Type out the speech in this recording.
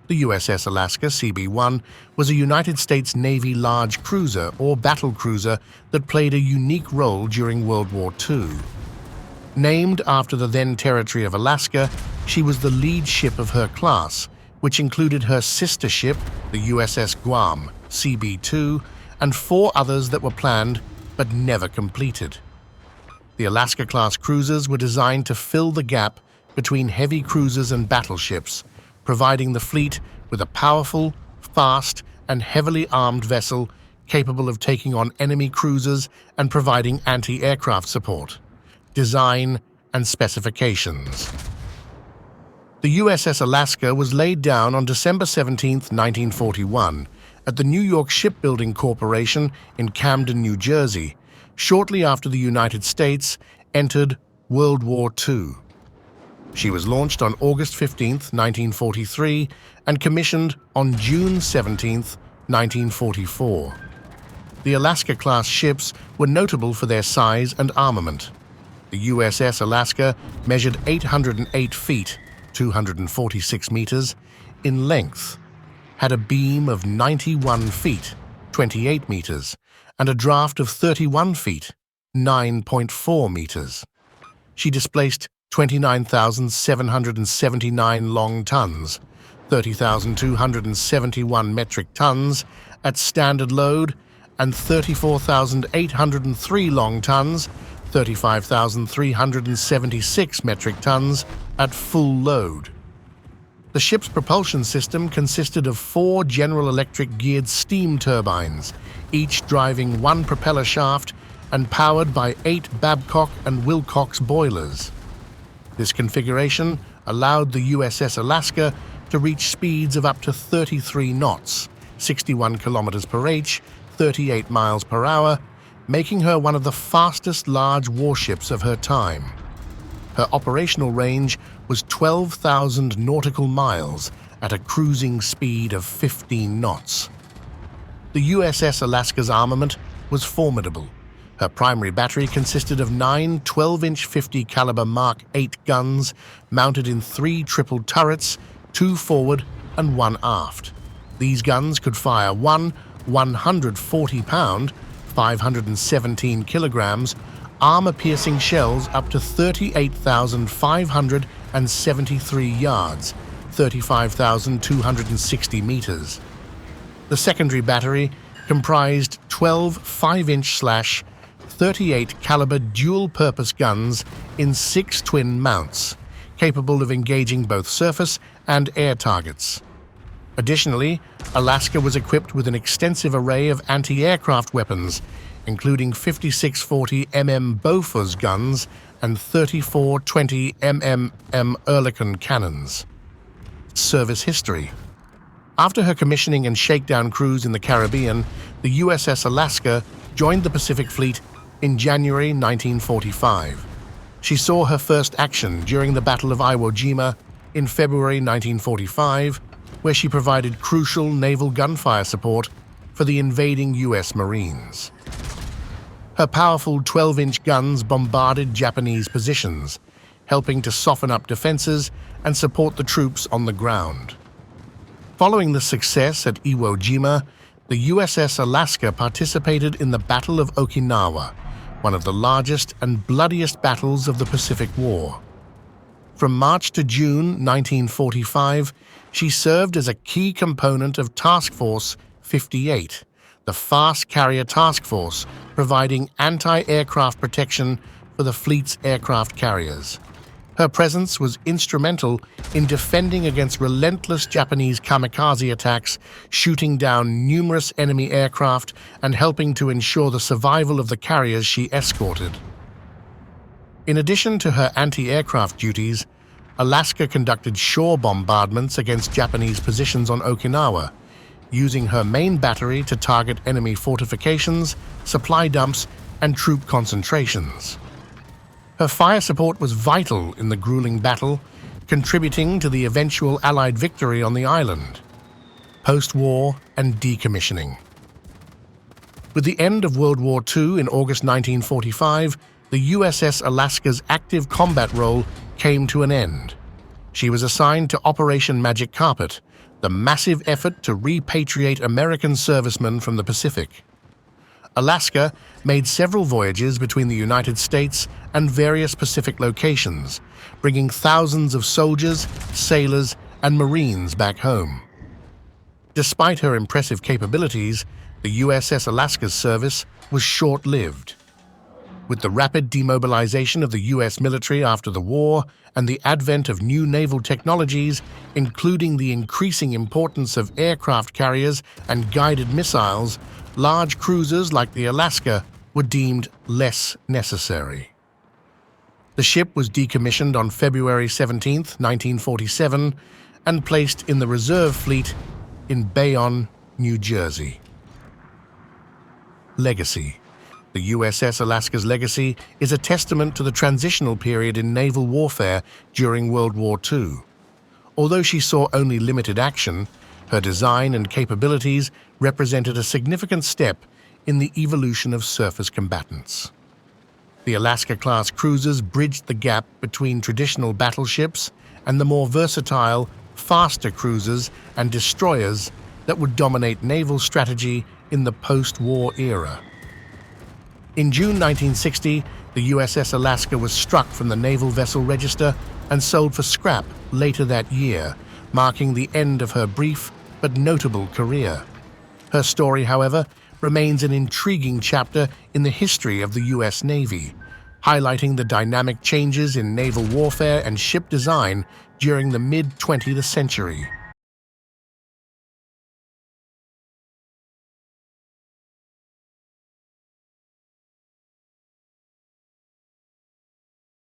The USS Alaska CB-1 was a United States Navy large cruiser or battle cruiser that played a unique role during World War II. Named after the then territory of Alaska, she was the lead ship of her class, which included her sister ship, the USS Guam CB-2, and 4 others that were planned but never completed. The Alaska-class cruisers were designed to fill the gap between heavy cruisers and battleships, providing the fleet with a powerful, fast, and heavily armed vessel capable of taking on enemy cruisers and providing anti-aircraft support. Design and specifications. The USS Alaska was laid down on December 17, 1941, at the New York Shipbuilding Corporation in Camden, New Jersey, shortly after the United States entered World War II. She was launched on August 15, 1943, and commissioned on June 17, 1944. The Alaska-class ships were notable for their size and armament. The USS Alaska measured 808 feet, 246 meters, in length, had a beam of 91 feet, 28 meters, and a draft of 31 feet, 9.4 meters. She displaced 29,779 long tons, 30,271 metric tons at standard load, and 34,803 long tons, 35,376 metric tons at full load. The ship's propulsion system consisted of 4 General Electric geared steam turbines, each driving 1 propeller shaft and powered by 8 Babcock and Wilcox boilers. This configuration allowed the USS Alaska to reach speeds of up to 33 knots, 61 kilometers per h, 38 miles per hour, making her one of the fastest large warships of her time. Her operational range was 12,000 nautical miles at a cruising speed of 15 knots. The USS Alaska's armament was formidable. Her primary battery consisted of 9 12-inch 50-caliber Mark 8 guns mounted in 3 triple turrets, 2 forward and 1 aft. These guns could fire 1 140-pound, 517 kilograms, armor-piercing shells up to 38,573 yards, 35,260 meters. The secondary battery comprised 12 5-inch 38 caliber dual-purpose guns in 6 twin mounts, capable of engaging both surface and air targets. Additionally, Alaska was equipped with an extensive array of anti-aircraft weapons, including 5640 mm Bofors guns and 3420 mm Oerlikon cannons. Service history. After her commissioning and shakedown cruise in the Caribbean, the USS Alaska joined the Pacific Fleet in January 1945. She saw her first action during the Battle of Iwo Jima in February 1945, where she provided crucial naval gunfire support for the invading U.S. Marines. Her powerful 12-inch guns bombarded Japanese positions, helping to soften up defenses and support the troops on the ground. Following the success at Iwo Jima, the USS Alaska participated in the Battle of Okinawa, one of the largest and bloodiest battles of the Pacific War. From March to June 1945, she served as a key component of Task Force 58, the Fast Carrier Task Force, providing anti-aircraft protection for the fleet's aircraft carriers. Her presence was instrumental in defending against relentless Japanese kamikaze attacks, shooting down numerous enemy aircraft, and helping to ensure the survival of the carriers she escorted. In addition to her anti-aircraft duties, Alaska conducted shore bombardments against Japanese positions on Okinawa, using her main battery to target enemy fortifications, supply dumps, and troop concentrations. Her fire support was vital in the grueling battle, contributing to the eventual Allied victory on the island. Post-war and decommissioning. With the end of World War II in August 1945, the USS Alaska's active combat role came to an end. She was assigned to Operation Magic Carpet, the massive effort to repatriate American servicemen from the Pacific. Alaska made several voyages between the United States and various Pacific locations, bringing thousands of soldiers, sailors, and Marines back home. Despite her impressive capabilities, the USS Alaska's service was short-lived. With the rapid demobilization of the U.S. military after the war and the advent of new naval technologies, including the increasing importance of aircraft carriers and guided missiles, large cruisers like the Alaska were deemed less necessary. The ship was decommissioned on February 17, 1947, and placed in the reserve fleet in Bayonne, New Jersey. Legacy. The USS Alaska's legacy is a testament to the transitional period in naval warfare during World War II. Although she saw only limited action, her design and capabilities represented a significant step in the evolution of surface combatants. The Alaska-class cruisers bridged the gap between traditional battleships and the more versatile, faster cruisers and destroyers that would dominate naval strategy in the post-war era. In June 1960, the USS Alaska was struck from the Naval Vessel Register and sold for scrap later that year, marking the end of her brief but notable career. Her story, however, remains an intriguing chapter in the history of the U.S. Navy, highlighting the dynamic changes in naval warfare and ship design during the mid-20th century.